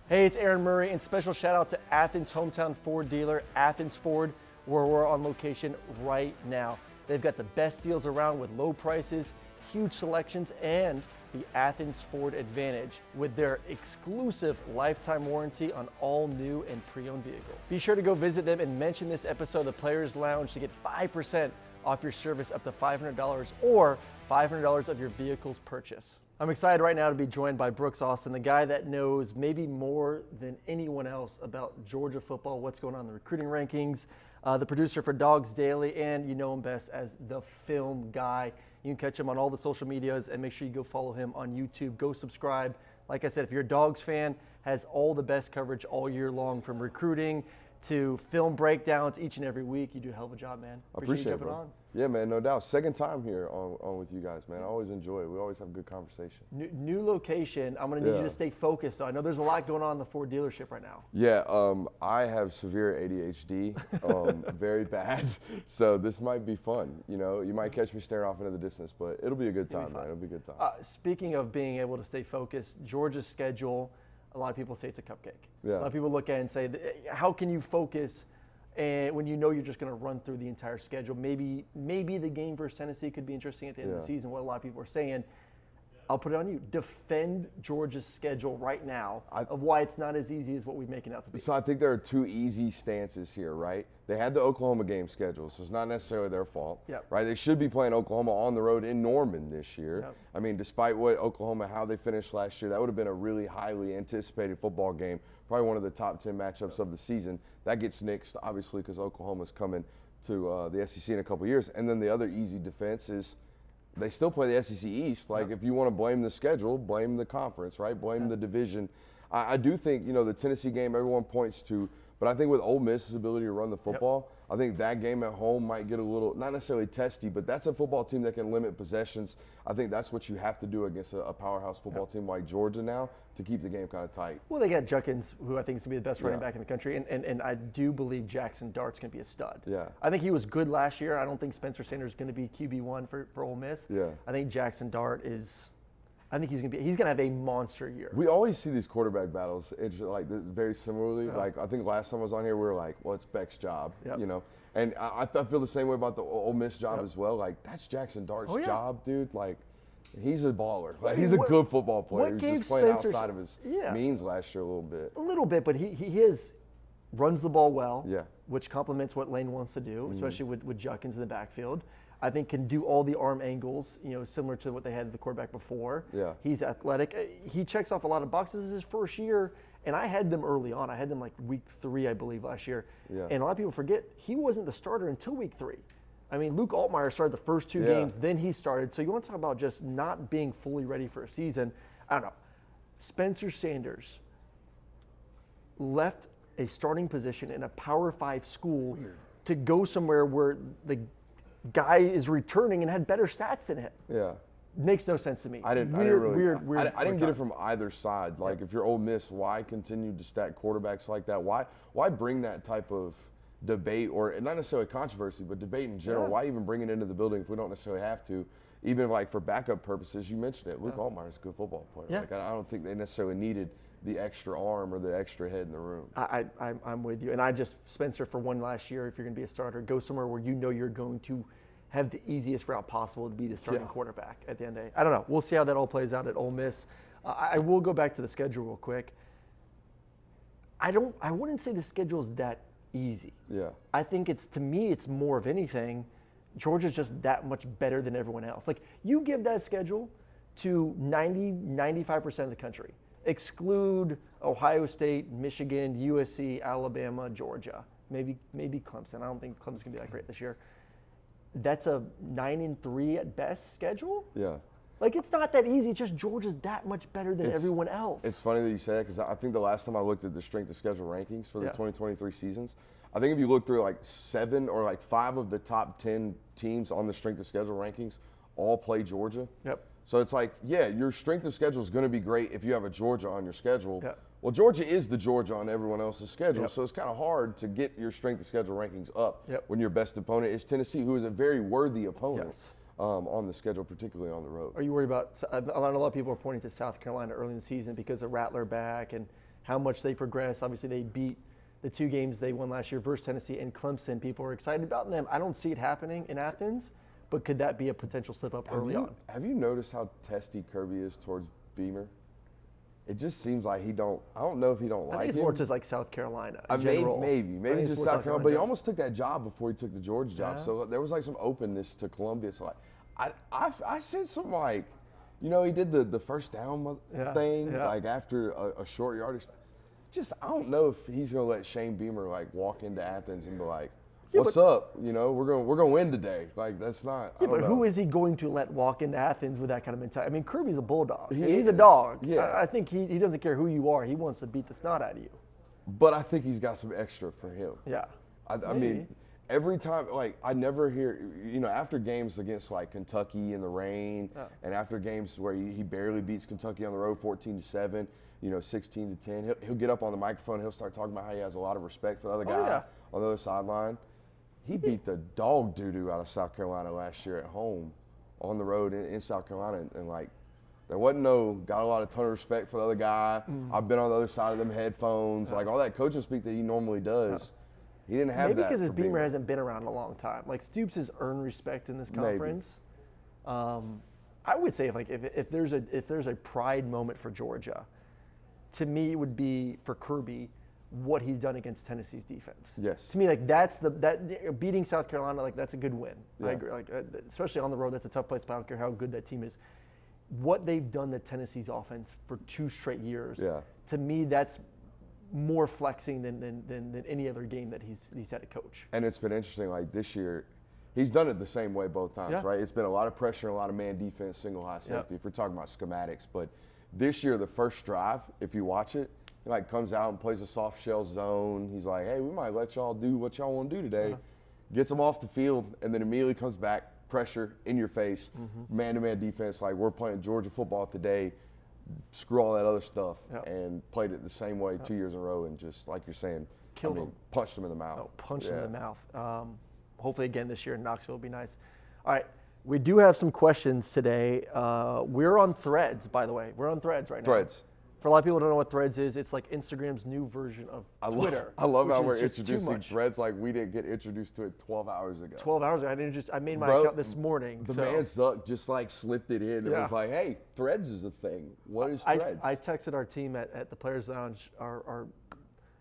Hey, it's Aaron Murray, and special shout out to Athens hometown Ford dealer, Athens Ford, where we're on location right now. They've got the best deals around with low prices, huge selections, and the Athens Ford Advantage with their exclusive lifetime warranty on all new and pre-owned vehicles. Be sure to go visit them and mention this episode of the Players Lounge to get 5% off your service up to $500 or $500 of your vehicle's purchase. I'm excited right now to be joined by Brooks Austin, the guy that knows maybe more than anyone else about Georgia football, what's going on in the recruiting rankings, the producer for Dogs Daily, and you know him best as the Film Guy. You can catch him on all the social medias, and make sure you go follow him on YouTube. Go subscribe. Like I said, if you're a Dogs fan, has all the best coverage all year long, from recruiting to film breakdowns each and every week. You do a hell of a job, man. Appreciate you it, jumping bro. on. Yeah, man, no doubt. Second time here on with you guys, man. I always enjoy it. We always have good conversation. New location. I'm going to need you to stay focused. So I know there's a lot going on in the Ford dealership right now. Yeah, I have severe ADHD, very bad. So this might be fun. You know, you might catch me staring off into the distance, but it'll be a good time, man. It'll be a good time. Speaking of being able to stay focused, Georgia's schedule, a lot of people say it's a cupcake. Yeah. A lot of people look at it and say, how can you focus and when you know you're just going to run through the entire schedule? Maybe the game versus Tennessee could be interesting at the end of the season, what a lot of people are saying. I'll put it on you. Defend Georgia's schedule right now of why it's not as easy as what we're making out to be. So I think there are two easy stances here, right? They had the Oklahoma game scheduled, so it's not necessarily their fault, right? They should be playing Oklahoma on the road in Norman this year. I mean, despite what Oklahoma, how they finished last year, that would have been a really highly anticipated football game, probably one of the top 10 matchups of the season. That gets nixed, obviously, because Oklahoma's coming to the SEC in a couple years. And then the other easy defense is they still play the SEC East. Like, if you want to blame the schedule, blame the conference, right? Blame the division. I do think, you know, the Tennessee game everyone points to, but I think with Ole Miss's ability to run the football, I think that game at home might get a little, not necessarily testy, but that's a football team that can limit possessions. I think that's what you have to do against a powerhouse football team like Georgia now to keep the game kind of tight. Well, they got Juckins, who I think is going to be the best running back in the country, and I do believe Jackson Dart's going to be a stud. Yeah. I think he was good last year. I don't think Spencer Sanders is going to be QB1 for Ole Miss. Yeah. I think Jackson Dart is – I think he's going to have a monster year. We always see these quarterback battles like very similarly. Like, I think last time I was on here, we were like, well, it's Beck's job, you know. And I feel the same way about the Ole Miss job as well. Like, that's Jackson Dart's job, dude. Like, he's a baller. Like, he's a good football player. He's just playing outside of his means last year a little bit. A little bit, but he runs the ball well, which complements what Lane wants to do, especially with Juckins in the backfield. I think can do all the arm angles, you know, similar to what they had at the quarterback before. Yeah. He's athletic. He checks off a lot of boxes. This is his first year, and I had them early on. I had them like week 3, I believe, last year. Yeah. And a lot of people forget he wasn't the starter until week 3. I mean, Luke Altmaier started the first 2 games, then he started. So you want to talk about just not being fully ready for a season. I don't know. Spencer Sanders left a starting position in a Power 5 school to go somewhere where the guy is returning and had better stats than him. Yeah. Makes no sense to me. I didn't get it from either side. Like, if you're Ole Miss, why continue to stack quarterbacks like that? Why bring that type of debate, or not necessarily controversy, but debate in general? Why even bring it into the building if we don't necessarily have to? Even like for backup purposes, you mentioned it. Luke Altmaier is a good football player. Like, I don't think they necessarily needed the extra arm or the extra head in the room. I'm with you. And Spencer, for one last year, if you're going to be a starter, go somewhere where you know you're going to have the easiest route possible to be the starting quarterback at the end of the day. I don't know. We'll see how that all plays out at Ole Miss. I will go back to the schedule real quick. I wouldn't say the schedule is that easy. Yeah. I think to me, it's more of anything. Georgia's just that much better than everyone else. Like, you give that schedule to 95% of the country. Exclude Ohio State, Michigan, USC, Alabama, Georgia, maybe Clemson. I don't think Clemson's gonna be that great this year. That's a 9-3 at best schedule. Yeah. Like, it's not that easy. It's just Georgia's that much better than everyone else. It's funny that you say that, because I think the last time I looked at the strength of schedule rankings for the 2023 seasons, I think if you look through like 7 or like 5 of the top 10 teams on the strength of schedule rankings all play Georgia. Yep. So it's like, your strength of schedule is going to be great if you have a Georgia on your schedule. Yep. Well, Georgia is the Georgia on everyone else's schedule, so it's kind of hard to get your strength of schedule rankings up when your best opponent is Tennessee, who is a very worthy opponent on the schedule, particularly on the road. Are you worried about – a lot of people are pointing to South Carolina early in the season because of Rattler back and how much they progress. Obviously, they beat the 2 games they won last year versus Tennessee and Clemson. People are excited about them. I don't see it happening in Athens, but could that be a potential slip up early on? Have you noticed how testy Kirby is towards Beamer? It just seems like I don't know if he don't like him. I think it's more just like South Carolina in general. Maybe just South Carolina. But he almost took that job before he took the Georgia job. Yeah. So there was like some openness to Columbia. So like, I said some like, you know, he did the first down thing like after a short yardage. Just I don't know if he's gonna let Shane Beamer like walk into Athens and be like, "What's up? You know, we're gonna win today." Like that's not. Yeah, but who is he going to let walk into Athens with that kind of mentality? I mean, Kirby's a bulldog. He's a dog. Yeah. I think he doesn't care who you are. He wants to beat the snot out of you. But I think he's got some extra for him. Yeah. I mean, every time, like, I never hear, you know, after games against, like, Kentucky in the rain, and after games where he barely beats Kentucky on the road 14-7, you know, 16-10, he'll get up on the microphone, he'll start talking about how he has a lot of respect for the other guy on the other sideline. He beat the dog doo-doo out of South Carolina last year at home on the road in South Carolina, and like, there wasn't got a lot of ton of respect for the other guy. I've been on the other side of them headphones, like all that coaching speak that he normally does. He didn't have Maybe that. because his Beamer hasn't been around a long time. Like Stoops has earned respect in this conference. I would say if there's a pride moment for Georgia, to me it would be for Kirby what he's done against Tennessee's defense. Yes. To me, like that beating South Carolina, like that's a good win. Yeah. I agree. Like especially on the road, that's a tough place. But I don't care how good that team is. What they've done to Tennessee's offense for 2 straight years. Yeah. To me, that's more flexing than any other game that he's had to coach. And it's been interesting, like this year, he's done it the same way both times, right? It's been a lot of pressure, a lot of man defense, single high safety, if we're talking about schematics. But this year, the first drive, if you watch it, he like comes out and plays a soft shell zone. He's like, hey, we might let y'all do what y'all want to do today. Gets them off the field, and then immediately comes back, pressure in your face, man-to-man defense, like we're playing Georgia football today. Screw all that other stuff, and played it the same way 2 years in a row, and just like you're saying, killed him, punched him in the mouth. Punched him in the mouth. Hopefully again this year in Knoxville will be nice. All right, we do have some questions today. We're on Threads, by the way. We're on Threads right now. Threads. For a lot of people who don't know what Threads is, it's like Instagram's new version of Twitter. I love how we're introducing Threads like we didn't get introduced to it 12 hours ago. 12 hours ago. I made my account this morning. The man Zuck just like slipped it in and was like, hey, Threads is a thing. What is Threads? I texted our team at the Players Lounge, I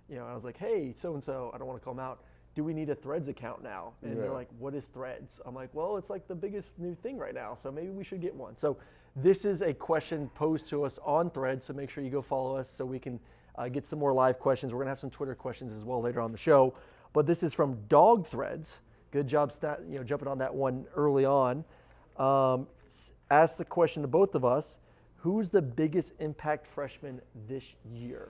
was like, hey, so-and-so, I don't want to call them out. Do we need a Threads account now? And they're like, what is Threads? I'm like, well, it's like the biggest new thing right now, so maybe we should get one. So this is a question posed to us on Threads, so make sure you go follow us so we can get some more live questions. We're going to have some Twitter questions as well later on the show. But this is from Dog Threads. Good job jumping on that one early on. Ask the question to both of us, who's the biggest impact freshman this year?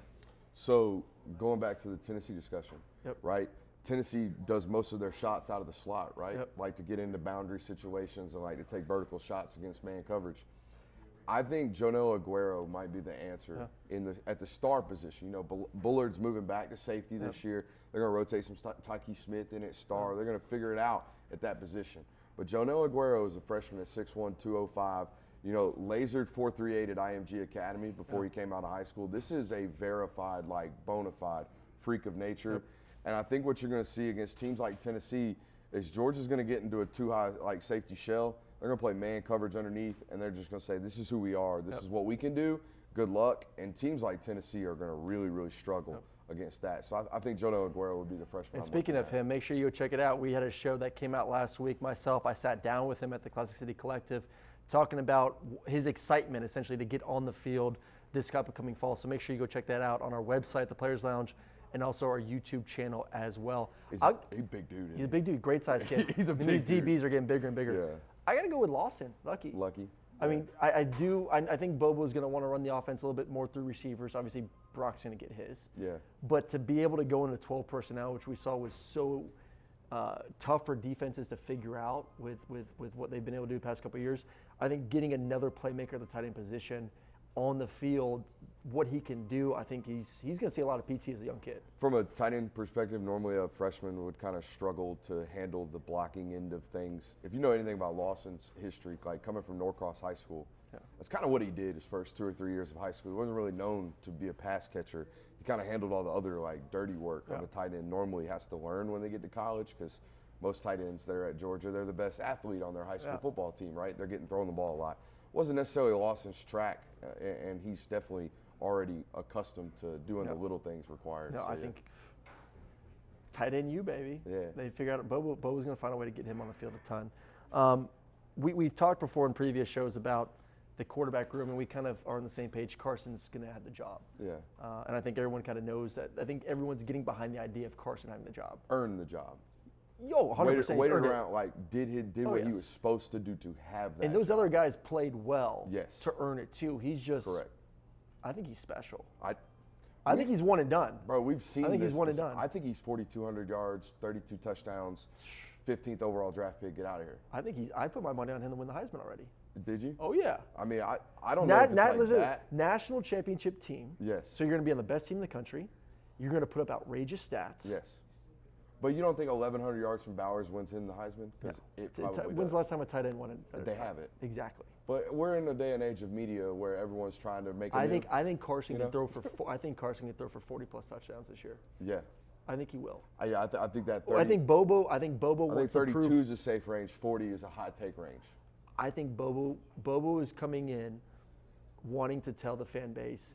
So going back to the Tennessee discussion, right? Tennessee does most of their shots out of the slot, right? Like to get into boundary situations and like to take vertical shots against man coverage. I think Jonell Aguero might be the answer at the star position. You know, Bullard's moving back to safety this year. They're going to rotate some Tyke Smith in at star. They're going to figure it out at that position. But Jonell Aguero is a freshman at 6'1", 205. You know, lasered 4.38 at IMG Academy before he came out of high school. This is a verified, like, bona fide freak of nature. And I think what you're going to see against teams like Tennessee is Georgia's going to get into a too-high, like, safety shell. They're going to play man coverage underneath, and they're just going to say, this is who we are. This is what we can do. Good luck. And teams like Tennessee are going to really, really struggle against that. So I think Jonell Aguero would be the freshman. And speaking of him, make sure you go check it out. We had a show that came out last week. I sat down with him at the Classic City Collective talking about his excitement, essentially, to get on the field this upcoming fall. So make sure you go check that out on our website, the Players Lounge, and also our YouTube channel as well. He's a big dude. He's a big dude, great size kid. He's a big dude. These DBs are getting bigger and bigger. Yeah. I got to go with Lawson, Lucky. I mean, I think Bobo's going to want to run the offense a little bit more through receivers. Obviously, Brock's going to get his. Yeah. But to be able to go into 12 personnel, which we saw was so tough for defenses to figure out with what they've been able to do the past couple of years, I think getting another playmaker at the tight end position on the field, what he can do, I think he's going to see a lot of PT as a young kid. From a tight end perspective, normally a freshman would kind of struggle to handle the blocking end of things. If you know anything about Lawson's history, like coming from Norcross High School, that's kind of what he did his first 2 or 3 years of high school. He wasn't really known to be a pass catcher. He kind of handled all the other like dirty work of a tight end normally has to learn when they get to college, because most tight ends that are at Georgia, they're the best athlete on their high school football team, right? They're getting thrown the ball a lot. Wasn't necessarily lost in his track, and he's definitely already accustomed to doing the little things required. No, so, I think tight end you, baby. Yeah. They figured out Bobo's going to find a way to get him on the field a ton. We've talked before in previous shows about the quarterback room, and we kind of are on the same page. Carson's going to have the job. Yeah. And I think everyone kind of knows that. I think everyone's getting behind the idea of Carson having the job. Earn the job. Yo, 100%. Waited around, like, did what he was supposed to do to have that. And those other guys played well to earn it, too. He's just. Correct. I think he's special. I think he's one and done. Bro, we've seen I think he's one and done. I think he's 4,200 yards, 32 touchdowns, 15th overall draft pick. Get out of here. I put my money on him to win the Heisman already. Did you? Oh, yeah. I mean, I don't know if it's like that. National championship team. Yes. So you're going to be on the best team in the country. You're going to put up outrageous stats. Yes. But you don't think 1,100 yards from Bowers wins him the Heisman? Because it probably When's the last time a tight end won it? They have it. Exactly. But we're in a day and age of media where everyone's trying to make. I think Carson can throw for. I think Carson can throw for 40+ touchdowns this year. Yeah. I think he will. Yeah, I think that. 30, I think Bobo wants to prove. 32 is a safe range. 40 is a high take range. I think Bobo is coming in, wanting to tell the fan base,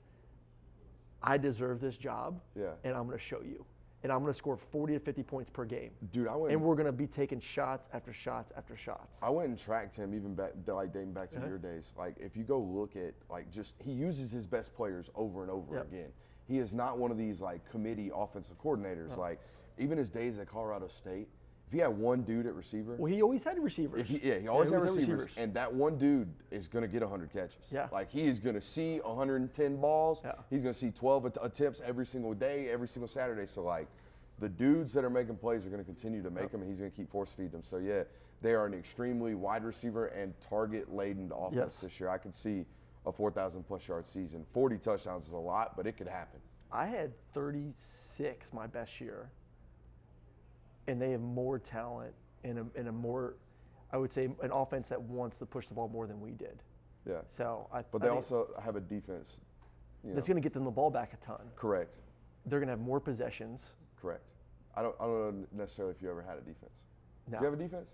I deserve this job. Yeah. And I'm going to show you. And I'm going to score 40 to 50 points per game. Dude, and we're going to be taking shots after shots after shots. I went and tracked him even back, like dating back to your days. Like, if you go look at, like, just he uses his best players over and over again. He is not one of these, like, committee offensive coordinators. Like, even his days at Colorado State, if he had one dude at receiver. Well, he always had receivers. He always had receivers. And that one dude is going to get 100 catches. Yeah. Like, he is going to see 110 balls. Yeah. He's going to see 12 attempts every single day, every single Saturday. So, like, the dudes that are making plays are going to continue to make them, and he's going to keep force-feeding them. So, yeah, they are an extremely wide receiver and target-laden offense this year. I could see a 4,000-plus yard season. 40 touchdowns is a lot, but it could happen. I had 36 my best year, and they have more talent and a more, I would say, an offense that wants to push the ball more than we did. Yeah. So But they also have a defense that's going to get them the ball back a ton. Correct. They're going to have more possessions. Correct. I don't know necessarily if you ever had a defense. No. Did you have a defense?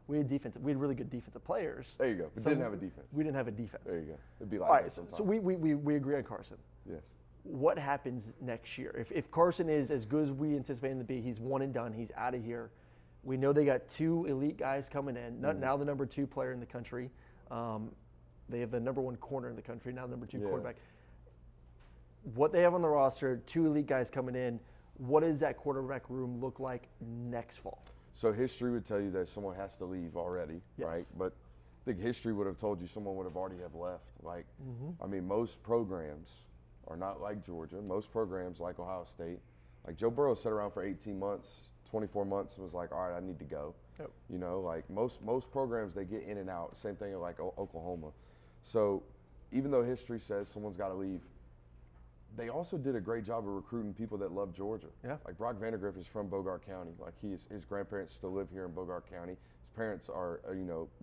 We had defense. We had really good defensive players. There you go. We didn't have a defense. We didn't have a defense. There you go. It'd be like all right, that sometimes. So we agree on Carson. Yes. What happens next year? If Carson is as good as we anticipate him to be, he's one and done. He's out of here. We know they got 2 elite guys coming in. Now the number 2 player in the country. They have the number 1 corner in the country. Now the number 2 quarterback. What they have on the roster, 2 elite guys coming in. What does that quarterback room look like next fall? So history would tell you that someone has to leave already, right? But I think history would have told you someone would have already have left. Like, I mean, most programs are not like Georgia. Most programs like Ohio State. Like Joe Burrow sat around for 18 months, 24 months, and was like, all right, I need to go. Yep. You know, like most programs, they get in and out. Same thing like Oklahoma. So even though history says someone's got to leave, they also did a great job of recruiting people that love Georgia. Yeah. Like Brock Vandegrift is from Bogart County. Like his grandparents still live here in Bogart County. His parents are,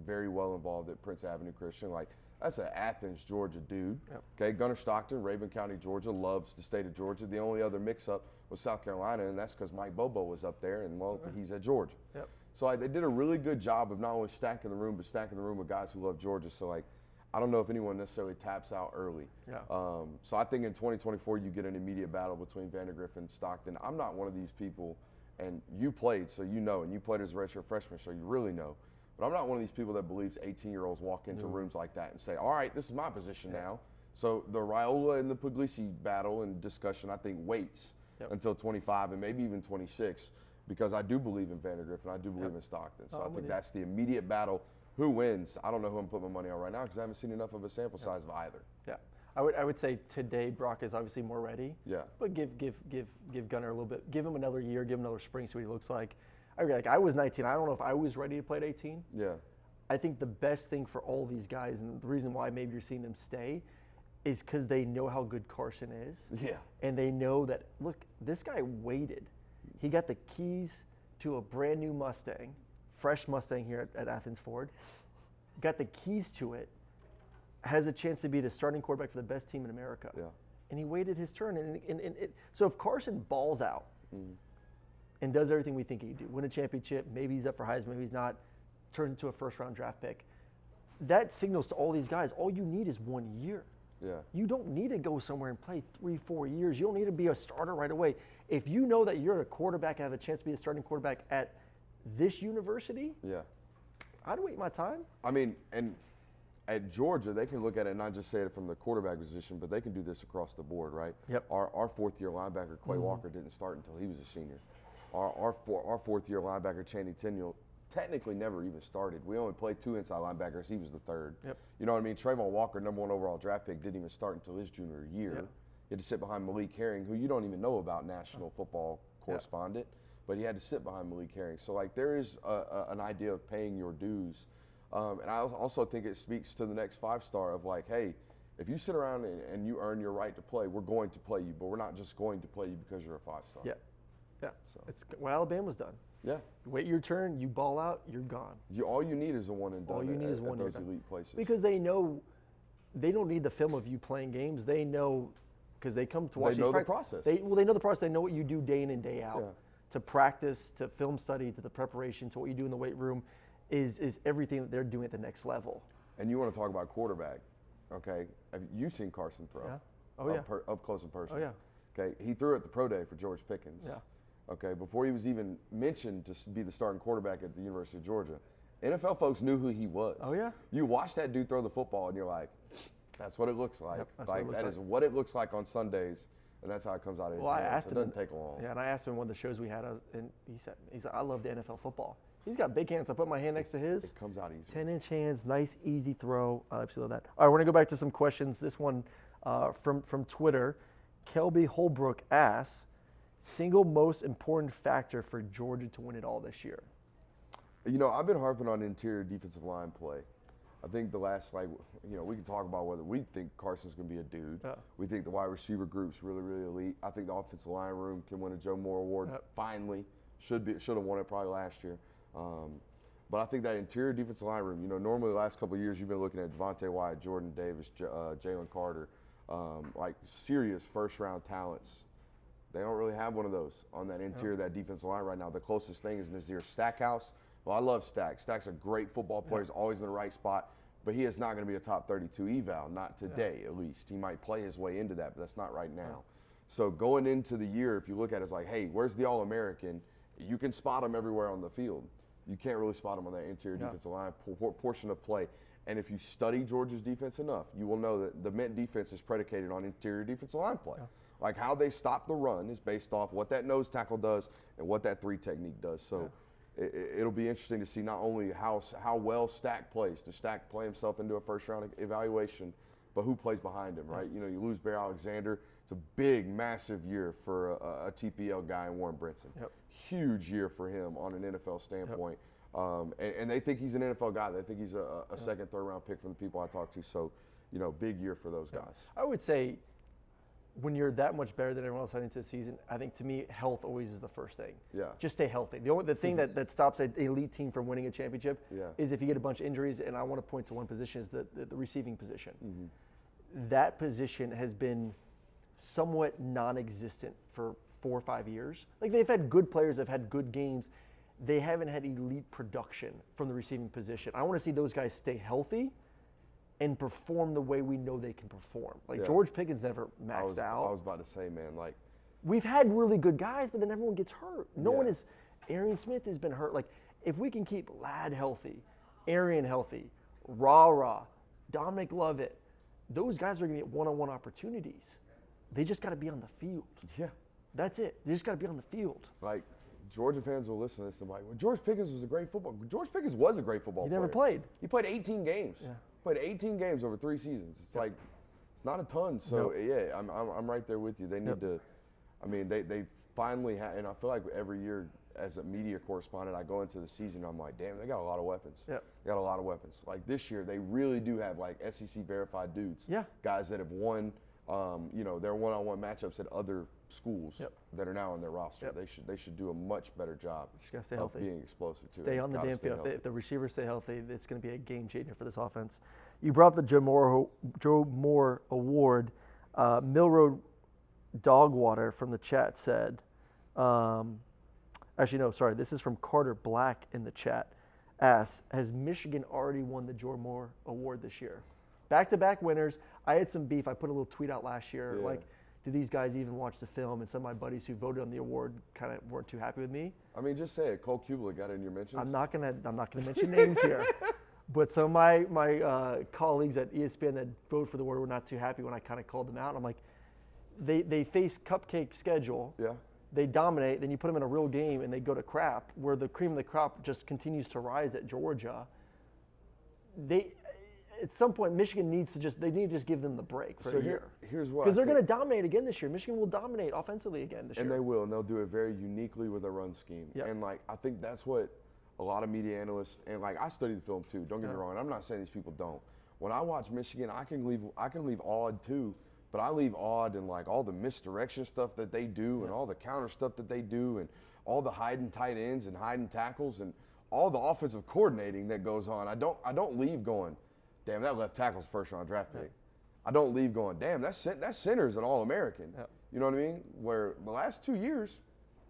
very well involved at Prince Avenue Christian. Like that's an Athens, Georgia dude. Yep. Okay, Gunnar Stockton, Raven County, Georgia, loves the state of Georgia. The only other mix-up was South Carolina, and that's because Mike Bobo was up there, and he's at Georgia. Yep. So they did a really good job of not only stacking the room, but stacking the room with guys who love Georgia. So I don't know if anyone necessarily taps out early. Yeah. So I think in 2024 you get an immediate battle between Vandegrift and Stockton. I'm not one of these people, and you played, so you know, and you played as a redshirt freshman, so you really know. But I'm not one of these people that believes 18-year-olds walk into rooms like that and say, all right, this is my position now. So the Raiola and the Puglisi battle and discussion, I think, waits until 25 and maybe even 26, because I do believe in Vandegrift and I do believe in Stockton. So I think that's the immediate battle. Who wins? I don't know who I'm putting my money on right now because I haven't seen enough of a sample size of either. Yeah, I would say today Brock is obviously more ready. Yeah. But give Gunnar a little bit. Give him another year. Give him another spring. See what he looks like. I was 19. I don't know if I was ready to play at 18. Yeah. I think the best thing for all these guys, and the reason why maybe you're seeing them stay, is because they know how good Carson is. Yeah. And they know that, look, this guy waited. He got the keys to a brand new Mustang, fresh Mustang here at Athens Ford, got the keys to it, has a chance to be the starting quarterback for the best team in America. Yeah. and he waited his turn. So if Carson balls out and does everything we think he can do, win a championship, maybe he's up for Heisman, maybe he's not, turns into a first-round draft pick, that signals to all these guys, all you need is 1 year. Yeah. You don't need to go somewhere and play 3-4 years. You don't need to be a starter right away. If you know that you're a quarterback and have a chance to be a starting quarterback at this university, I'd wait my time. I mean, and at Georgia, they can look at it and not just say it from the quarterback position, but they can do this across the board, right? Yep. Our fourth-year linebacker, Quay Walker, didn't start until he was a senior. Our fourth-year linebacker, Channing Tindall, technically never even started. We only played 2 inside linebackers. He was the third. Yep. You know what I mean? Trayvon Walker, number 1 overall draft pick, didn't even start until his junior year. Yep. He had to sit behind Malik Herring, who you don't even know about, national football correspondent, but he had to sit behind Malik Herring. So, like, there is an idea of paying your dues. And I also think it speaks to the next 5-star of, like, hey, if you sit around and you earn your right to play, we're going to play you, but we're not just going to play you because you're a 5-star. Yeah. So it's what Alabama's done. Yeah. Wait your turn, you ball out, you're gone. All you need is a one and done. All you need is one at those and done. elite places. Because they know they don't need the film of you playing games. They know because they come to watch. They know the process. They know the process. They know what you do day in and day out. Yeah. To practice, to film study, to the preparation, to what you do in the weight room, is everything that they're doing at the next level. And you want to talk about quarterback, okay? Have you seen Carson throw? Yeah. Oh yeah. Up close and personal. Oh yeah. Okay, he threw at the pro day for George Pickens. Yeah. Okay, before he was even mentioned to be the starting quarterback at the University of Georgia, NFL folks knew who he was. Oh yeah. You watch that dude throw the football, and you're like, that's what it looks like. Yep, that is what it looks like on Sundays, and that's how it comes out of his hands. It doesn't take long. Yeah, and I asked him in one of the shows we had, and he said, I love the NFL football. He's got big hands. I put my hand next to his. It comes out easy. 10-inch hands, nice, easy throw. I absolutely love that. All right, we're going to go back to some questions. This one from Twitter. Kelby Holbrook asks, single most important factor for Georgia to win it all this year? You know, I've been harping on interior defensive line play. I think the last, we can talk about whether we think Carson's going to be a dude. Yeah. We think the wide receiver group's really, really elite. I think the offensive line room can win a Joe Moore Award. Finally. Should have won it probably last year. But I think that interior defensive line room, normally the last couple of years you've been looking at Devontae Wyatt, Jordan Davis, Jalen Carter, like serious first-round talents. They don't really have one of those on that interior, that defensive line right now. The closest thing is Nazir Stackhouse. Well, I love Stack. Stack's a great football player. He's always in the right spot, but he is not going to be a top 32 eval, not today at least. He might play his way into that, but that's not right now. So going into the year, if you look at it, it's like, hey, where's the All-American? You can spot him everywhere on the field. You can't really spot him on that interior defensive line portion of play. And if you study Georgia's defense enough, you will know that the Mint defense is predicated on interior defensive line play. Like how they stop the run is based off what that nose tackle does and what that 3 technique does. So it'll be interesting to see not only how well Stack plays. Does Stack play himself into a first-round evaluation, but who plays behind him, right? You lose Bear Alexander. It's a big, massive year for a TPL guy in Warren Brinson. Huge year for him on an NFL standpoint. And they think he's an NFL guy. They think he's a second, third-round pick from the people I talk to. So, big year for those guys. I would say when you're that much better than everyone else heading into the season, I think to me, health always is the first thing. Yeah. Just stay healthy. The thing that stops an elite team from winning a championship is if you get a bunch of injuries, and I want to point to one position, is the receiving position. That position has been somewhat non-existent for 4 or 5 years. Like they've had good players, they've had good games. They haven't had elite production from the receiving position. I want to see those guys stay healthy and perform the way we know they can perform. Like George Pickens never maxed out. I was about to say, man, like we've had really good guys, but then everyone gets hurt. No one is. Arian Smith has been hurt. Like if we can keep Ladd healthy, Arian healthy, Dominic Lovett, those guys are going to get one-on-one opportunities. They just got to be on the field. Yeah. That's it. They just got to be on the field. Like, Georgia fans will listen to this and be like, well, George Pickens was a great football. George Pickens was a great football player. He never played. He played 18 games. Yeah. Played 18 games over 3 seasons. It's like, it's not a ton. So, I'm right there with you. They need to, I mean, they finally have, and I feel like every year as a media correspondent, I go into the season, I'm like, damn, they got a lot of weapons. Yeah. They got a lot of weapons. Like this year, they really do have like SEC verified dudes. Yeah. Guys that have won, their one-on-one matchups at other schools that are now on their roster. They should do a much better job of being explosive too. Stay on the damn field. If the receivers stay healthy, it's going to be a game changer for this offense. You brought the Joe Moore Award. Mill Road Dogwater from the chat said, actually, no, sorry, this is from Carter Black in the chat. Asks, has Michigan already won the Joe Moore Award this year? Back-to-back winners. I had some beef. I put a little tweet out last year, like, do these guys even watch the film? And some of my buddies who voted on the award kind of weren't too happy with me. I mean, just say it. Cole Kublik got it in your mentions. I'm not gonna mention names here, but some of my colleagues at ESPN that voted for the award were not too happy when I kind of called them out. I'm like, they face cupcake schedule. Yeah. They dominate. Then you put them in a real game and they go to crap, where the cream of the crop just continues to rise at Georgia. At some point, Michigan needs to just give them the break for a year. Here's what. Because they're going to dominate again this year. Michigan will dominate offensively again this year. And they will, and they'll do it very uniquely with a run scheme. Yep. And like, I think that's what a lot of media analysts, and like, I study the film too. Don't get me wrong. I'm not saying these people don't. When I watch Michigan, I can leave awed too, but I leave awed in like all the misdirection stuff that they do, and all the counter stuff that they do, and all the hiding tight ends and hiding tackles, and all the offensive coordinating that goes on. I don't leave going, damn, that left tackle's first-round draft pick. I don't leave going, damn, that center's an All-American. You know what I mean? Where the last 2 years,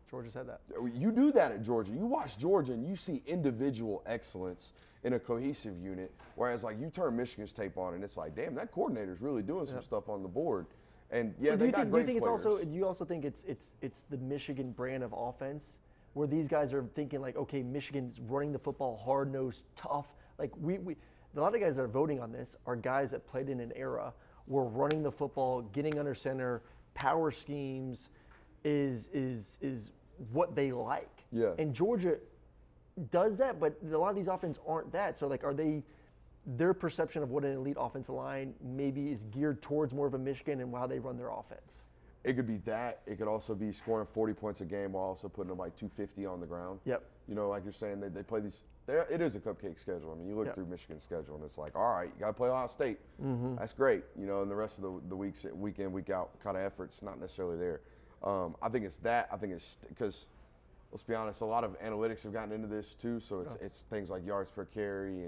Georgia's had that. You do that at Georgia. You watch Georgia and you see individual excellence in a cohesive unit, whereas like you turn Michigan's tape on and it's like, damn, that coordinator's really doing some stuff on the board. And yeah, they got great players. Do you also think it's the Michigan brand of offense, where these guys are thinking like, okay, Michigan's running the football hard-nosed, tough. Like a lot of guys that are voting on this are guys that played in an era where running the football, getting under center, power schemes is what they like. Yeah. And Georgia does that, but a lot of these offenses aren't that. So like, their perception of what an elite offensive line maybe is geared towards more of a Michigan and how they run their offense? It could be that. It could also be scoring 40 points a game while also putting them like 250 on the ground. Yep. You know, like you're saying, they play these. It is a cupcake schedule. I mean, you look through Michigan's schedule, and it's like, all right, you got to play Ohio State. Mm-hmm. That's great. You know, and the rest of the weeks, week in, week out kind of effort's not necessarily there. I think it's that. I think it's because, let's be honest, a lot of analytics have gotten into this too. So it's things like yards per carry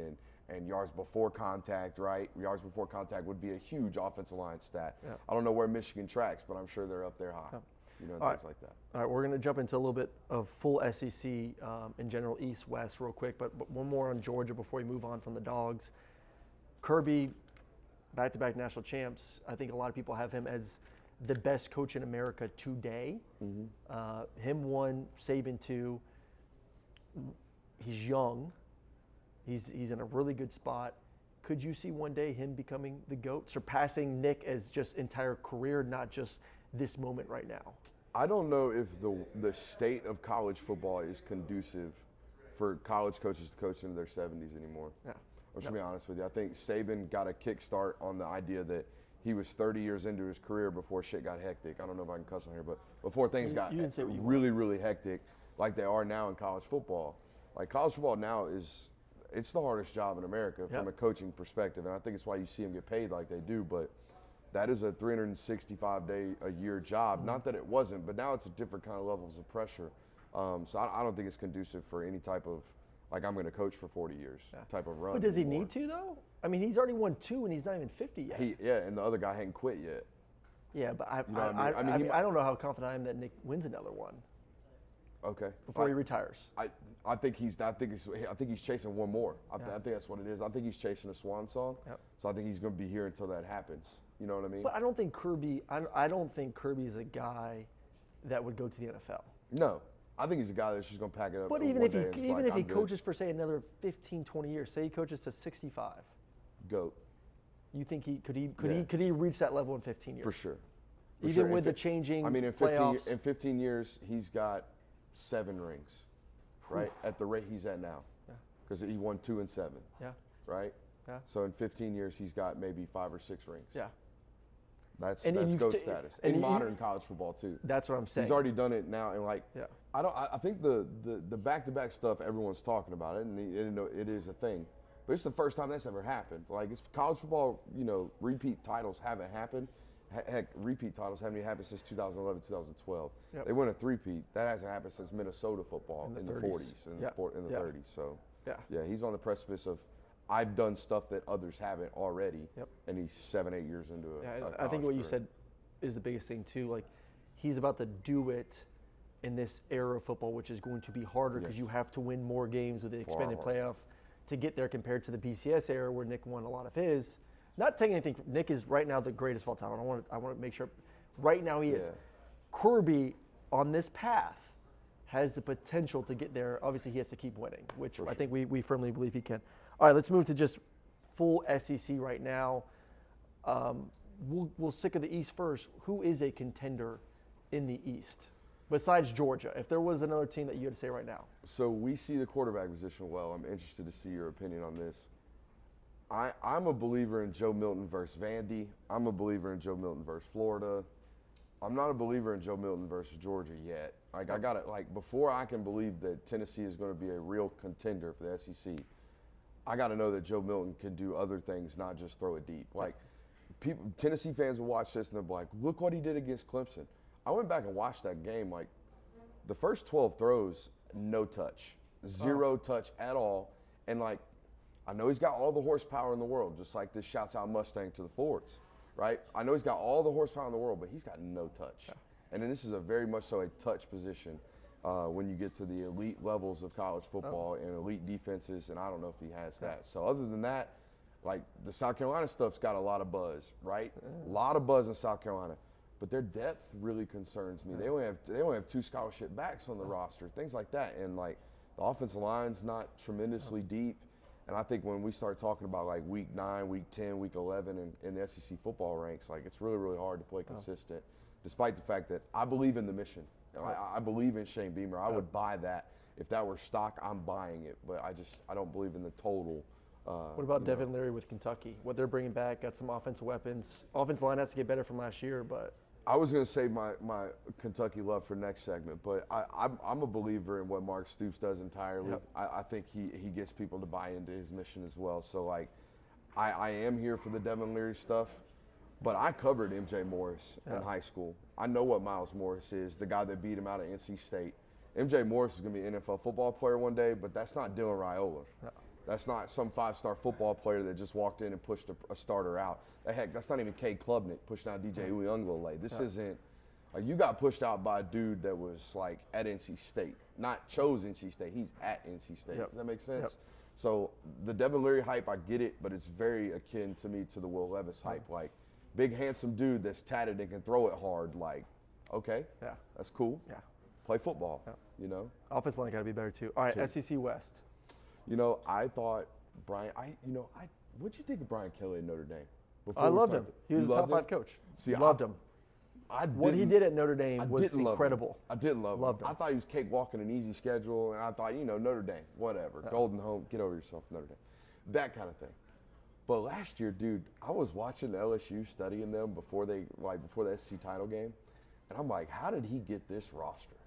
and yards before contact, right? Yards before contact would be a huge offensive line stat. Yeah. I don't know where Michigan tracks, but I'm sure they're up there high. Yeah. You know, and things like that. All right, we're going to jump into a little bit of full SEC in general, East, West, real quick, but one more on Georgia before we move on from the Dogs. Kirby, back-to-back national champs. I think a lot of people have him as the best coach in America today. Mm-hmm. Him one, Saban two. He's young. He's in a really good spot. Could you see one day him becoming the GOAT, surpassing Nick as just entire career, not just this moment right now? I don't know if the state of college football is conducive for college coaches to coach into their 70s anymore. Yeah. I'm just going to be honest with you. I think Saban got a kickstart on the idea that he was 30 years into his career before shit got hectic. I don't know if I can cuss on here, but before things got really, really hectic like they are now in college football. Like college football now it's the hardest job in America from a coaching perspective, and I think it's why you see them get paid like they do, but that is a 365-day-a-year job. Mm-hmm. Not that it wasn't, but now it's a different kind of levels of pressure. So I don't think it's conducive for any type of, like, I'm going to coach for 40 years type of run. But does he need to, though? I mean, he's already won 2, and he's not even 50 yet. And the other guy hadn't quit yet. Yeah, but I don't know how confident I am that Nick wins another one. Okay. Before he retires. I think he's chasing one more. I think that's what it is. I think he's chasing a swan song. Yep. So I think he's going to be here until that happens. You know what I mean? But I don't think Kirby's a guy that would go to the NFL. No. I think he's a guy that's just going to pack it up. But even if he coaches for, say, another 15, 20 years, say he coaches to 65. GOAT. You think could he reach that level in 15 years? For sure. Even with the changing playoffs? In 15 years, he's got 7 rings, right? At the rate he's at now. Because he won 2 and 7. Yeah. Right? Yeah. So in 15 years, he's got maybe 5 or 6 rings. Yeah. That's GOAT status in modern college football too. That's what I'm saying. He's already done it now, and I think the back-to-back stuff everyone's talking about it, and it is a thing, but it's the first time that's ever happened. Like, it's college football, repeat titles haven't happened. Heck, repeat titles haven't even happened since 2011, 2012. Yep. They win a three-peat. That hasn't happened since Minnesota football in the 40s and in the 30s. So he's on the precipice of, I've done stuff that others haven't already, and he's 7-8 years into it. I think what you said is the biggest thing too. Like, he's about to do it in this era of football, which is going to be harder because you have to win more games with the expanded playoff to get there compared to the BCS era where Nick won a lot of his. Not taking anything. Nick is right now the greatest of all time. I want to make sure. Right now he is. Kirby on this path has the potential to get there. Obviously, he has to keep winning, which I think we firmly believe he can. All right, let's move to just full SEC right now. We'll stick with the East first. Who is a contender in the East besides Georgia? If there was another team that you had to say right now. So we see the quarterback position well. I'm interested to see your opinion on this. I'm a believer in Joe Milton versus Vandy. I'm a believer in Joe Milton versus Florida. I'm not a believer in Joe Milton versus Georgia yet. Like, I got it. Like, before I can believe that Tennessee is going to be a real contender for the SEC, I got to know that Joe Milton can do other things, not just throw it deep. Like, Tennessee fans will watch this and they'll be like, look what he did against Clemson. I went back and watched that game. Like, the first 12 throws, no touch, zero touch at all. And, like, I know he's got all the horsepower in the world, just like this shouts out Mustang to the Fords, right? I know he's got all the horsepower in the world, but he's got no touch. And then this is a very much so a touch position when you get to the elite levels of college football and elite defenses, and I don't know if he has that. So other than that, like, the South Carolina stuff's got a lot of buzz, right? A lot of buzz in South Carolina. But their depth really concerns me. They only have 2 scholarship backs on the roster, things like that. And, like, the offensive line's not tremendously deep. And I think when we start talking about, like, week 9, week 10, week 11 in the SEC football ranks, like, it's really, really hard to play consistent, despite the fact that I believe in the mission. I believe in Shane Beamer. I would buy that. If that were stock, I'm buying it. But I don't believe in the total. What about Devin Leary with Kentucky? What they're bringing back, got some offensive weapons. Offensive line has to get better from last year, but. I was going to say my Kentucky love for next segment, but I'm a believer in what Mark Stoops does entirely. I think he gets people to buy into his mission as well. So, like, I am here for the Devin Leary stuff, but I covered MJ Morris in high school. I know what Miles Morris is, the guy that beat him out of NC State. MJ Morris is going to be an NFL football player one day, but that's not Dylan Raiola. That's not some 5-star football player that just walked in and pushed a starter out. Heck, that's not even Cade Klubnik pushing out DJ Uiagalelei. This isn't you got pushed out by a dude that was, like, at NC State, not chose NC State. He's at NC State. Does that make sense? So the Devin Leary hype, I get it, but it's very akin to me to the Will Levis hype. Like, big handsome dude that's tatted and can throw it hard. Like, okay, that's cool. Play football. You know. Offensive line got to be better too. All right, SEC West. You know, I thought Brian. What'd you think of Brian Kelly at Notre Dame? I loved him. He was a top 5 coach. See, loved him. What he did at Notre Dame was incredible. I didn't love him. I thought he was cakewalking an easy schedule, and I thought, Notre Dame, whatever, Golden Home, get over yourself, Notre Dame, that kind of thing. But last year, dude, I was watching LSU studying them before the SEC title game, and I'm like, how did he get this roster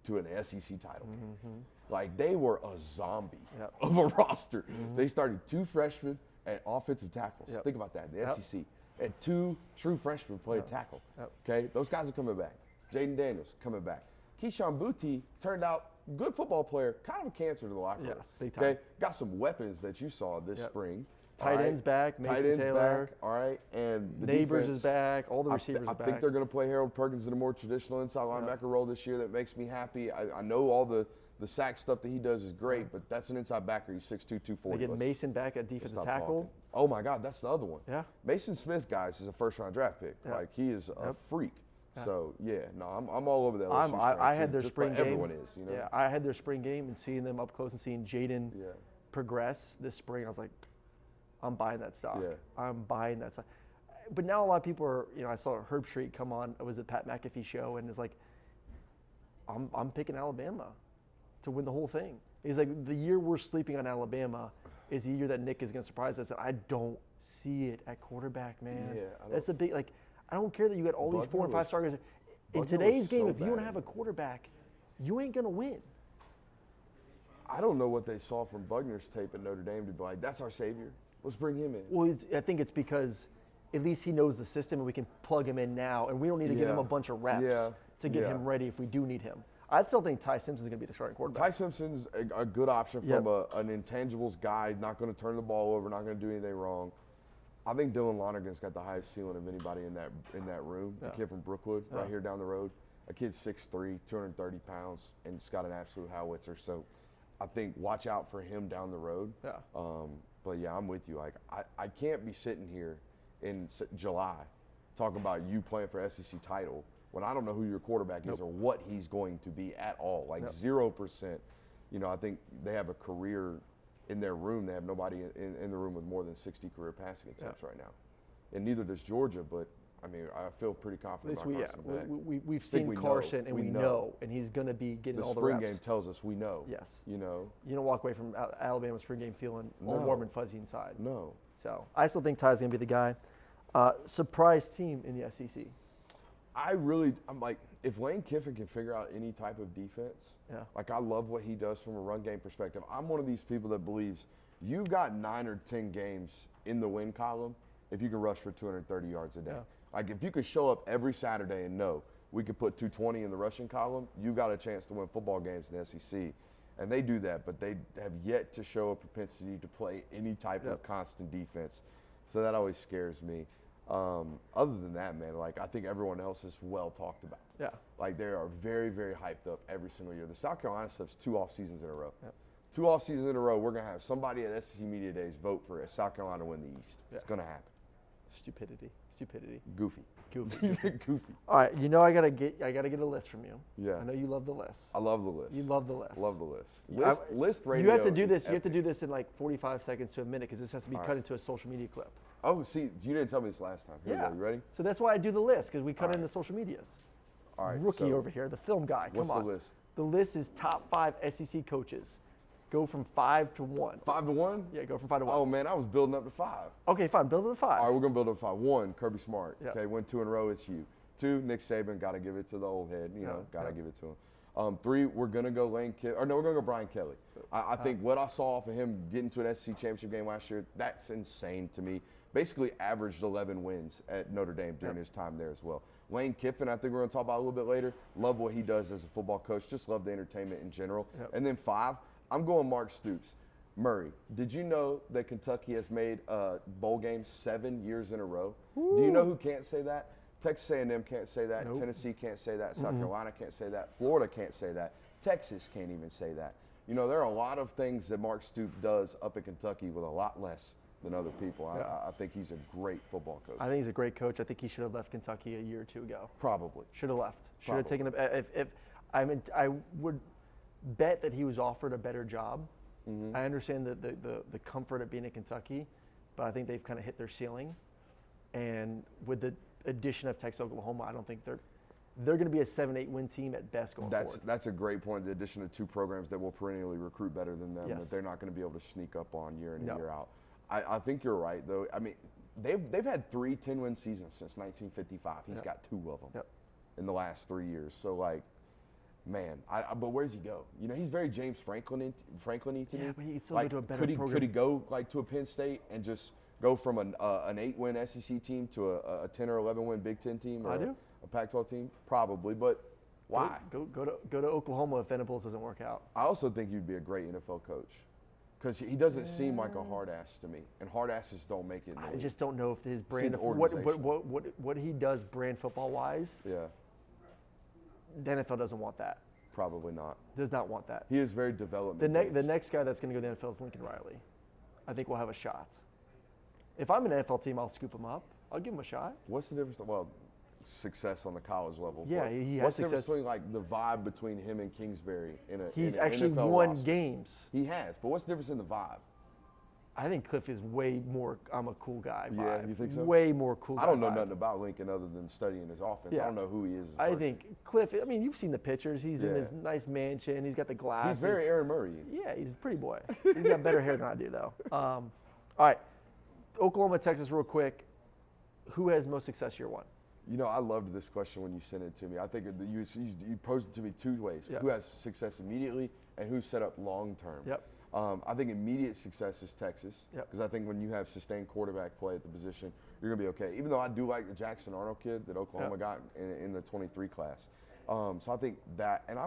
to an SEC title game? Like, they were a zombie of a roster. They started 2 freshmen at offensive tackles. Think about that, the SEC. And 2 true freshmen played tackle. Okay, those guys are coming back. Jaden Daniels coming back. Keyshawn Boutte turned out good football player, kind of a cancer to the locker room. Yes, big time. Okay, got some weapons that you saw this spring. Tight ends back, Mason Taylor. Back, all right, and the Neighbors defense, is back. All the receivers are back. I think they're going to play Harold Perkins in a more traditional inside linebacker role this year. That makes me happy. I know all the sack stuff that he does is great, but that's an inside backer. He's 6'2", 240. They get Mason back at defensive tackle. Talking. Oh, my God, that's the other one. Yeah. Mason Smith, guys, is a first-round draft pick. Like, he is a freak. So, I'm all over that. I had their spring game. Everyone is, you know. Yeah, I had their spring game and seeing them up close and seeing Jaden progress this spring. I was like, I'm buying that stock. I'm buying that stock. But now a lot of people are, I saw Herb Street come on. It was a Pat McAfee show, and it's like, I'm picking Alabama to win the whole thing. He's like, the year we're sleeping on Alabama is the year that Nick is going to surprise us. And I don't see it at quarterback, man. That's a big, like, I don't care that you got all these 4 and 5 star guys. In today's game, if you don't have a quarterback, you ain't going to win. I don't know what they saw from Bugner's tape at Notre Dame to be like, that's our savior. Let's bring him in. Well, I think it's because at least he knows the system and we can plug him in now. And we don't need to give him a bunch of reps to get him ready if we do need him. I still think Ty Simpson's going to be the starting quarterback. Ty Simpson's a good option from an intangibles guy, not going to turn the ball over, not going to do anything wrong. I think Dylan Lonergan's got the highest ceiling of anybody in that room. The kid from Brookwood, right here down the road. A kid's 6'3", 230 pounds, and it's got an absolute howitzer. So I think watch out for him down the road. Yeah. But yeah, I'm with you. Like I can't be sitting here in July talking about you playing for SEC title when I don't know who your quarterback is or what he's going to be at all. Like 0%. You know, I think they have a career in their room. They have nobody in the room with more than 60 career passing attempts right now. And neither does Georgia, but I mean, I feel pretty confident about Carson Beck. We've seen Carson, and we know, and he's going to be getting all the reps. The spring game tells us we know. Yes. You know. You don't walk away from Alabama spring game feeling all warm and fuzzy inside. No. So I still think Ty's going to be the guy. Surprise team in the SEC. I'm like, if Lane Kiffin can figure out any type of defense, like I love what he does from a run game perspective. I'm one of these people that believes you've got 9 or 10 games in the win column if you can rush for 230 yards a day. Yeah. Like if you could show up every Saturday and know we could put 220 in the rushing column, you got a chance to win football games in the SEC. And they do that, but they have yet to show a propensity to play any type of constant defense. So that always scares me. Other than that, man, like I think everyone else is well talked about. Yeah. Like they are very, very hyped up every single year. The South Carolina stuff's 2 off seasons in a row. 2 off seasons in a row, we're gonna have somebody at SEC Media Days vote for South Carolina to win the East. It's gonna happen. Stupidity. Goofy. Goofy. All right, you know I gotta get a list from you. Yeah. I know you love the list. I love the list. You love the list. Love the list. List radio. You have to do this. Epic. You have to do this in like 45 seconds to a minute because this has to be cut into a social media clip. Oh, see, you didn't tell me this last time. Here we go. You ready? So that's why I do the list because we cut into social medias. All right. Rookie over here, the film guy. Come on. What's the list? The list is top 5 SEC coaches. Go from 5 to 1. 5 to 1? Yeah, go from 5 to 1. Oh man, I was building up to 5. Okay, fine. Build it to 5. All right, we're gonna build up to 5. 1, Kirby Smart. Yep. Okay, win 2 in a row. It's you. 2, Nick Saban. Got to give it to the old head. You know, got to give it to him. 3, we're gonna go Lane Kiffin. Or no, we're gonna go Brian Kelly. I think what I saw off of him getting to an SEC championship game last year, that's insane to me. Basically averaged 11 wins at Notre Dame during his time there as well. Lane Kiffin, I think we're going to talk about a little bit later. Love what he does as a football coach. Just love the entertainment in general. And then 5, I'm going Mark Stoops. Murray, did you know that Kentucky has made a bowl game 7 years in a row? Do you know who can't say that? Texas A&M can't say that. Tennessee can't say that. South Carolina can't say that. Florida can't say that. Texas can't even say that. You know, there are a lot of things that Mark Stoops does up in Kentucky with a lot less than other people. I think he's a great football coach. I think he's a great coach. I think he should have left Kentucky a year or 2 ago. Probably. Should have left. Should have taken I would bet that he was offered a better job. I understand the comfort of being in Kentucky, but I think they've kind of hit their ceiling. And with the addition of Texas, Oklahoma, I don't think they're going to be a 7-8 win team at best going forward. That's a great point. The addition of 2 programs that will perennially recruit better than them, that they're not going to be able to sneak up on year in and year out. I think you're right, though. I mean, they've had 3 10-win seasons since 1955. He's got 2 of them in the last 3 years. So, like, man, but where's he go? You know, he's very James Franklin-y to me. But he could still go to a better program. Could he go, like, to a Penn State and just go from an 8-win SEC team to a 10 or 11-win Big Ten team or a Pac-12 team? Probably, but why? Go to Oklahoma if Venables doesn't work out. I also think you'd be a great NFL coach. Because he doesn't seem like a hard ass to me, and hard asses don't make it. I just don't know if his brand of what he does brand football wise. Yeah. The NFL doesn't want that. Probably not. Does not want that. He is very development. The next guy that's going to go to the NFL is Lincoln Riley. I think we'll have a shot. If I'm an NFL team, I'll scoop him up. I'll give him a shot. What's the difference? Well, success on the college level. Yeah, he has what's the success. Difference between like the vibe between him and Kingsbury in a He's in an actually NFL won roster? games. He has, but what's the difference in the vibe? I think Cliff is way more I'm a cool guy vibe. Yeah, you think so? Way more cool guy I don't know vibe. nothing about Lincoln other than studying his offense. Yeah. I don't know who he is as a I person. think Cliff, I mean, you've seen the pictures. He's in his nice mansion. He's got the glasses. He's very Aaron Murray. Yeah, he's a pretty boy. He's got better hair than I do, though. All right, Oklahoma, Texas, real quick. Who has most success year 1? You know, I loved this question when you sent it to me. I think you posed it to me 2 ways. Yep. Who has success immediately and who's set up long term. Yep. I think immediate success is Texas. Yep. Because I think when you have sustained quarterback play at the position, you're going to be okay. Even though I do like the Jackson Arnold kid that Oklahoma got in the 23 class. So I think that, and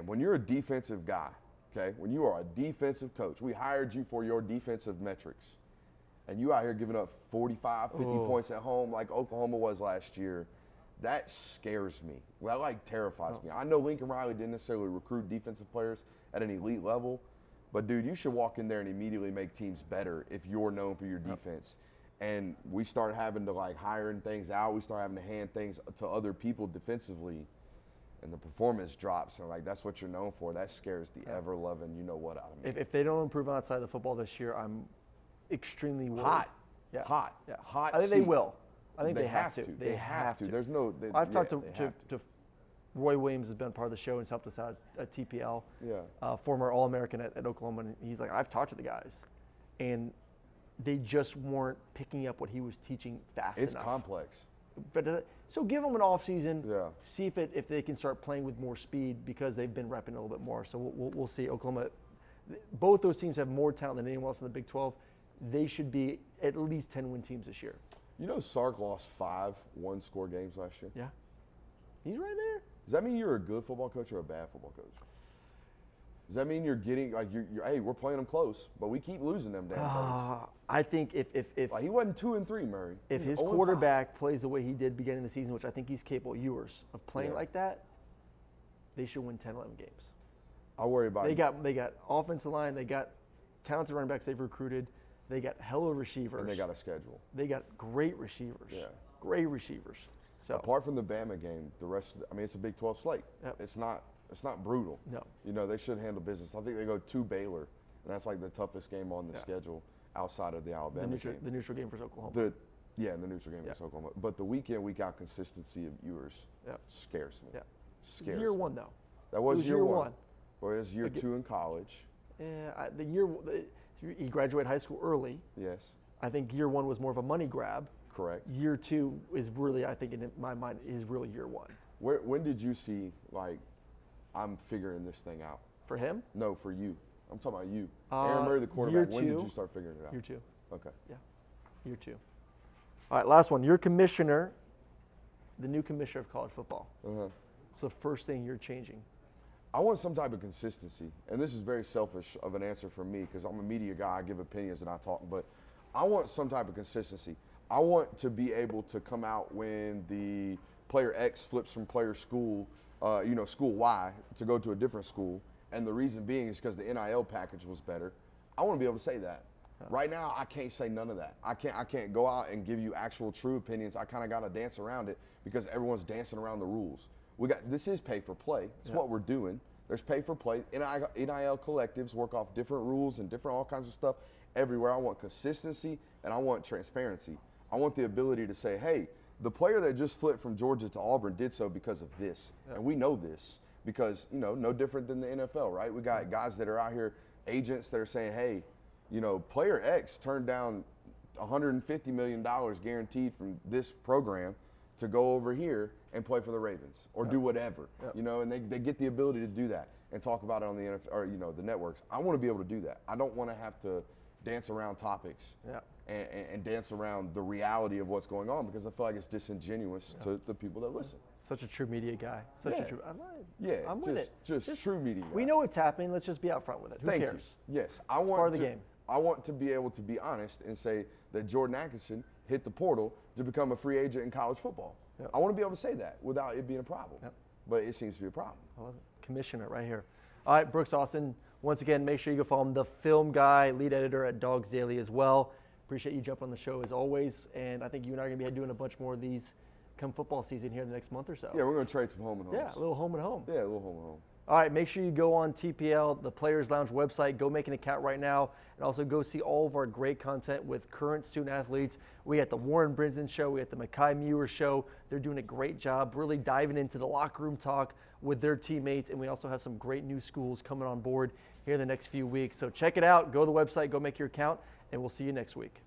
when you're a defensive guy, okay, when you are a defensive coach, we hired you for your defensive metrics. and you out here giving up 45, 50 points at home like Oklahoma was last year, that scares me. Well, that terrifies me. I know Lincoln Riley didn't necessarily recruit defensive players at an elite level, but, dude, you should walk in there and immediately make teams better if you're known for your defense. And we start having to, like, hiring things out. We start having to hand things to other people defensively, and the performance drops. And, like, that's what you're known for. That scares the ever-loving you-know-what out of me. If they don't improve outside the football this year, I'm extremely worried. Hot. Yeah. Hot. Yeah. Hot I think seat. they will. I think they have to. They have to. There's no. I've talked to Roy Williams, has been part of the show and has helped us out at TPL. Yeah. Former All-American at Oklahoma, and he's like, I've talked to the guys, and they just weren't picking up what he was teaching fast enough. It's complex. But so give them an off season. Yeah. See if they can start playing with more speed because they've been repping a little bit more. So we'll see. Oklahoma, both those teams have more talent than anyone else in the Big 12. They should be at least 10-win teams this year. You know, Sark lost 5 one-score games last year. Yeah. He's right there. Does that mean you're a good football coach or a bad football coach? Does that mean you're getting like you're hey, we're playing them close, but we keep losing them damn games? I think if like he wasn't 2-3, Murray. If his quarterback plays the way he did beginning of the season, which I think he's capable, of playing like that, they should win 10, 11 games. I worry about they got offensive line, they got talented running backs they've recruited, they got hella receivers. And they got a schedule. They got great receivers. Yeah. Great receivers. So apart from the Bama game, the rest of it's a Big 12 slate. Yep. It's not brutal. No. You know, they should handle business. I think they go to Baylor, and that's like the toughest game on the schedule outside of the Alabama game. The neutral game for Oklahoma. The neutral game is Oklahoma. But the week in, week out consistency of viewers scares me. Yeah. Scares year me. one, though. That was year one. Or it was year 2 in college. Yeah, he graduated high school early. Yes. I think year 1 was more of a money grab. Correct. Year 2 is really, I think, in my mind, is really year 1. When did you see, like, I'm figuring this thing out? For him? No, for you. I'm talking about you. Aaron Murray, the quarterback. When did you start figuring it out? Year 2. Okay. Yeah. Year 2. All right, last one. Your commissioner, the new commissioner of college football. Uh-huh. So the first thing you're changing. I want some type of consistency. And this is very selfish of an answer for me because I'm a media guy. I give opinions and I talk. But I want some type of consistency. I want to be able to come out when the player X flips from player school, school Y to go to a different school. And the reason being is because the NIL package was better. I want to be able to say that. Right now, I can't say none of that. I can't go out and give you actual true opinions. I kind of got to dance around it because everyone's dancing around the rules. This is pay for play. It's what we're doing. There's pay for play. NIL collectives work off different rules and different all kinds of stuff everywhere. I want consistency and I want transparency. I want the ability to say, hey, the player that just flipped from Georgia to Auburn did so because of this. And we know this because, no different than the NFL, right? We got guys that are out here, agents that are saying, hey, player X turned down $150 million guaranteed from this program to go over here and play for the Ravens or do whatever, and they get the ability to do that and talk about it on the NFL or, the networks. I want to be able to do that. I don't want to have to dance around topics and dance around the reality of what's going on because I feel like it's disingenuous to the people that listen. Such a true media guy. I'm with it. Just true media guy. We know what's happening. Let's just be out front with it. Who cares? You. Yes. Part of the game. I want to be able to be honest and say that Jordan Atkinson hit the portal to become a free agent in college football. Yep. I want to be able to say that without it being a problem. Yep. But it seems to be a problem. I love it. Commissioner right here. All right, Brooks Austin, once again, make sure you go follow him, the film guy, lead editor at Dogs Daily as well. Appreciate you jumping on the show as always. And I think you and I are going to be doing a bunch more of these come football season here in the next month or so. Yeah, we're going to trade some home and homes. Yeah, a little home and home. Yeah, a little home and home. All right, make sure you go on TPL, the Players Lounge website. Go make an account right now. And also go see all of our great content with current student athletes. We got the Warren Brinson Show. We got the Mekhi Muir Show. They're doing a great job really diving into the locker room talk with their teammates. And we also have some great new schools coming on board here in the next few weeks. So check it out. Go to the website. Go make your account. And we'll see you next week.